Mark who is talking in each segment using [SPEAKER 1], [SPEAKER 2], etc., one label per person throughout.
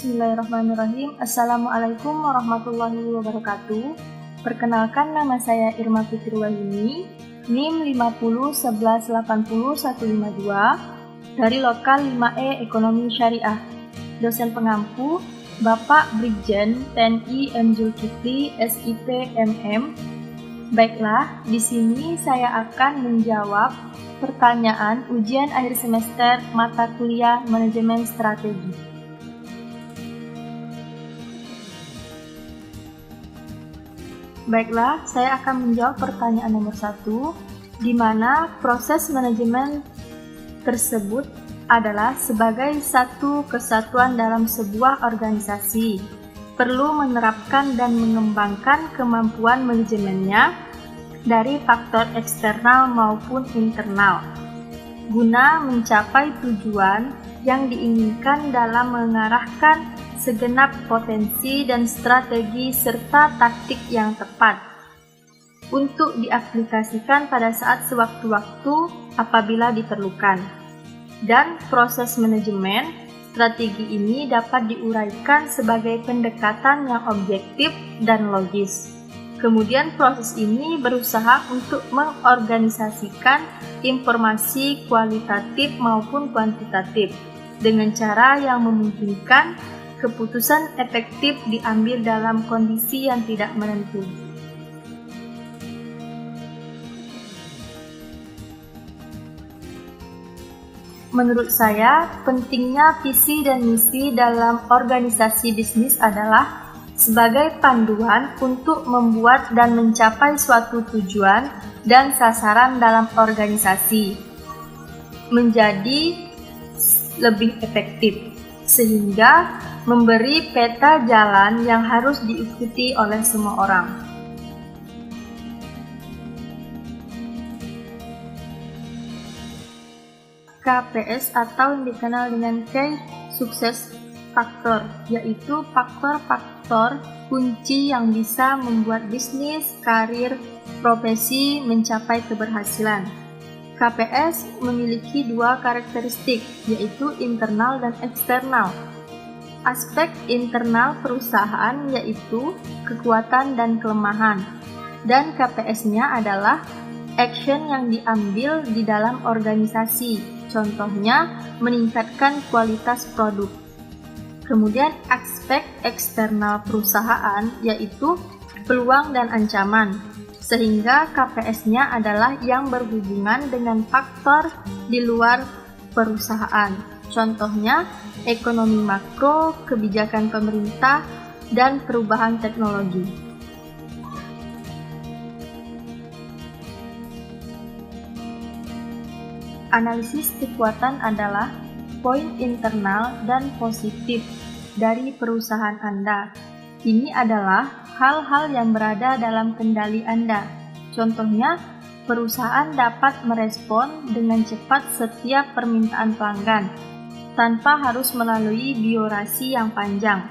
[SPEAKER 1] Bismillahirrahmanirrahim. Assalamualaikum warahmatullahi wabarakatuh. Perkenalkan, nama saya Irma Fitri Wahyuni, NIM 501180-152 dari Lokal 5E Ekonomi Syariah. Dosen pengampu Bapak Brigjen TNI M. Zulkifli, SIP MM. Baiklah, di sini saya akan menjawab pertanyaan ujian akhir semester mata kuliah Manajemen Strategi. Baiklah, saya akan menjawab pertanyaan nomor 1, di mana proses manajemen tersebut adalah sebagai satu kesatuan dalam sebuah organisasi, perlu menerapkan dan mengembangkan kemampuan manajemennya dari faktor eksternal maupun internal, guna mencapai tujuan yang diinginkan dalam mengarahkan segenap potensi dan strategi serta taktik yang tepat untuk diaplikasikan pada saat sewaktu-waktu apabila diperlukan. Dan proses manajemen strategi ini dapat diuraikan sebagai pendekatan yang objektif dan logis. Kemudian proses ini berusaha untuk mengorganisasikan informasi kualitatif maupun kuantitatif dengan cara yang memungkinkan keputusan efektif diambil dalam kondisi yang tidak menentu. Menurut saya, pentingnya visi dan misi dalam organisasi bisnis adalah sebagai panduan untuk membuat dan mencapai suatu tujuan dan sasaran dalam organisasi menjadi lebih efektif, sehingga memberi peta jalan yang harus diikuti oleh semua orang. KPS atau yang dikenal dengan Key Success Factor, yaitu faktor-faktor kunci yang bisa membuat bisnis, karir, profesi mencapai keberhasilan. KPS memiliki dua karakteristik, yaitu internal dan eksternal. Aspek internal perusahaan yaitu kekuatan dan kelemahan, dan KPS-nya adalah action yang diambil di dalam organisasi, contohnya meningkatkan kualitas produk. Kemudian aspek eksternal perusahaan yaitu peluang dan ancaman, sehingga KPS-nya adalah yang berhubungan dengan faktor di luar perusahaan, contohnya ekonomi makro, kebijakan pemerintah, dan perubahan teknologi. Analisis kekuatan adalah poin internal dan positif dari perusahaan Anda. Ini adalah hal-hal yang berada dalam kendali Anda. Contohnya, perusahaan dapat merespon dengan cepat setiap permintaan pelanggan, tanpa harus melalui birokrasi yang panjang.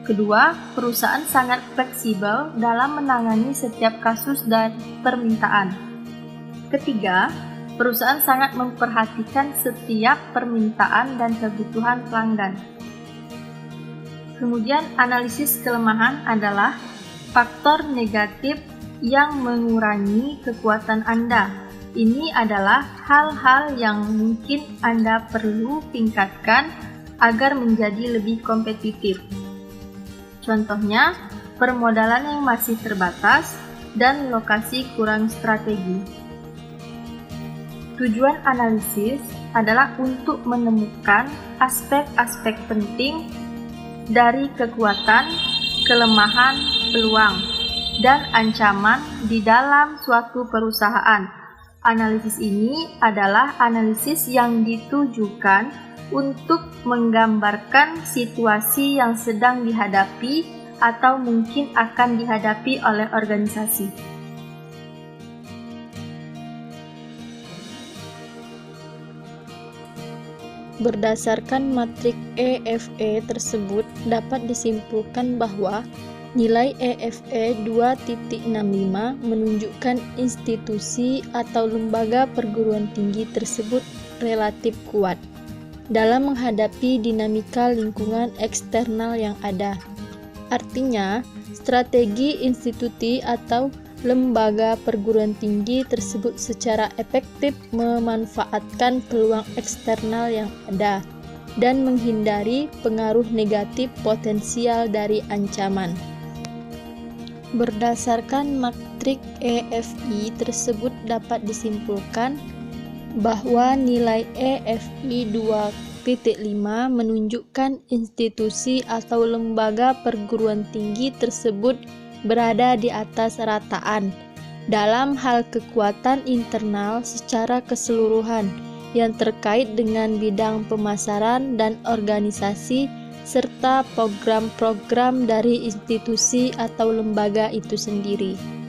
[SPEAKER 1] Kedua, perusahaan sangat fleksibel dalam menangani setiap kasus dan permintaan. Ketiga, perusahaan sangat memperhatikan setiap permintaan dan kebutuhan pelanggan. Kemudian, analisis kelemahan adalah faktor negatif yang mengurangi kekuatan Anda. Ini adalah hal-hal yang mungkin Anda perlu tingkatkan agar menjadi lebih kompetitif. Contohnya, permodalan yang masih terbatas dan lokasi kurang strategi. Tujuan analisis adalah untuk menemukan aspek-aspek penting dari kekuatan, kelemahan, peluang, dan ancaman di dalam suatu perusahaan. Analisis ini adalah analisis yang ditujukan untuk menggambarkan situasi yang sedang dihadapi atau mungkin akan dihadapi oleh organisasi.
[SPEAKER 2] Berdasarkan matrik EFE tersebut, dapat disimpulkan bahwa nilai EFE 2.65 menunjukkan institusi atau lembaga perguruan tinggi tersebut relatif kuat. dalam menghadapi dinamika lingkungan eksternal yang ada. Artinya, strategi institusi atau lembaga perguruan tinggi tersebut secara efektif memanfaatkan peluang eksternal yang ada dan menghindari pengaruh negatif potensial dari ancaman. Berdasarkan matrik EFI tersebut dapat disimpulkan bahwa nilai EFI 2.5 menunjukkan institusi atau lembaga perguruan tinggi tersebut berada di atas rataan dalam hal kekuatan internal secara keseluruhan yang terkait dengan bidang pemasaran dan organisasi serta program-program dari institusi atau lembaga itu sendiri.